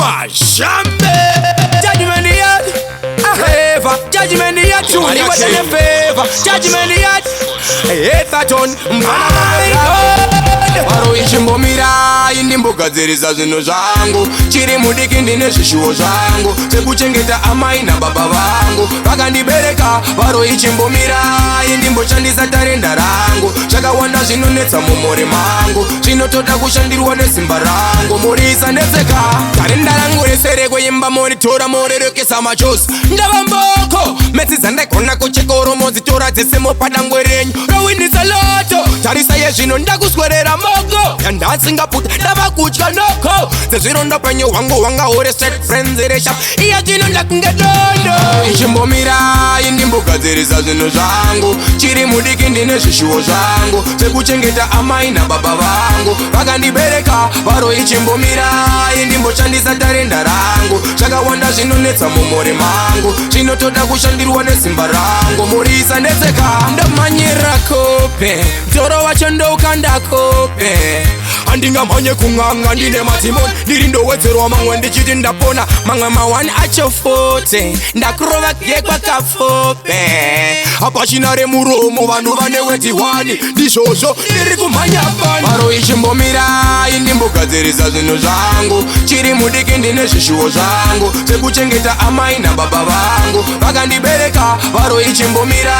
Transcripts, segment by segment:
Bashambe. Judgment yard, a favor. Judgment yard, Mwari wadane favor. Judgment yard, Ethaton, my God. Paro ichimbomira indimbogadzirisa zvinhu zvangu, chiri mudiki ndine zvishuwo zvangu, sekuchengeta amai nababa vangu vakandibereka. Paro ichimbomira indimboshandisa tarenda rangu, zvakawanda zvinonetsa mumuri mangu, zvinotoda kushandirwa nesimba rangu. Muri isanetseka, tarenda rangu resere kuimba monitora morerekesa machozi. Ndava mboko metsi dzandaigona kuchekoro modzitora dzese mopadangwe renyu rowinisa loto. Tarisa yezvino ndakuswerera moko yandatsingaputa ndava kutya noko dzezvirondo penyu hwangu hwangaure straight friends resha iya chino ndakunge dondo. Ichimbomira indimbogadzirisa zvinhu zvangu, chiri mudiki ndine zvishuwo zvangu, sekuchengeta amai nababa vangu vakandibereka. Paro ichimbomira indimboshandisa tarenda rangu, zvakawanda zvinonetsa mumuri mangu, zvinotoda kushandirwa nesimba rangu. Muri isanetseka, ndamanyira kope mtoro wacho ndoukanda kope. Handingamhanye kung'ang'a ndine matimoni, ndiri ndowedzerwa mamwe ndichiti ndapona, mamwe mawani acho 40 ndakurova gekwa kafope. Hapachina remuromo vanhu vane weti 1 ndizvozvo ndiri kumhanya fani. Paro ichimbomira indimbogadzirisa zvinhu zvangu, chiri mudiki ndine zvishuwo zvangu, sekuchengeta amai nababa vangu vakandibereka. Paro ichimbomira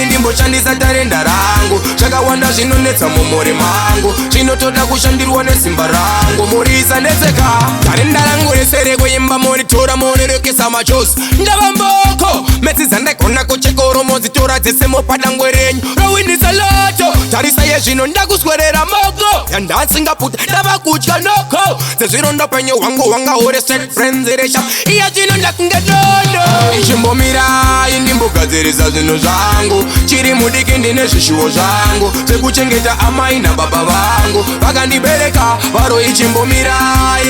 indimboshandisa tarenda rangu, zvakawanda zvinonetsa mumuri mangu, zvinotoda kushandirwa nesimba rangu. Muri isanetseka, tarenda rangu resere kuimba monitora morerekesa machozi. Ndava mboko metsi dzandaigona kuchekoro modzitora dzese mopadangwe renyu rowinisa loto. Tarisa yezvino ndakuswerera moko yandatsingaputa ndava kutya noko dzezvirondo penyu hwangu hwangaure straight friends resha iya chino ndakunge dondo. Ichimbomira indimbogadzirisa zvinhu zvangu, chiri mudiki ndine zvishuwo zvangu, sekuchengeta amai nababa vangu vakandibereka. Paro ichimbomira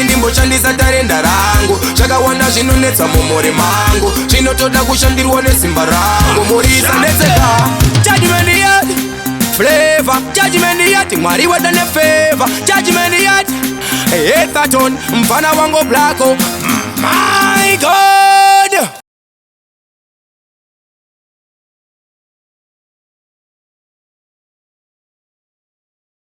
indimboshandisa tarenda rangu, zvakawanda zvinonetsa mumuri mangu, zvinotoda kushandirwa nesimba rangu. Muri isanetseka. Judgment yard, flavor. Judgment yard, Mwari wadane favor. Judgment yard, Ethaton, mfana wangu blako, my God.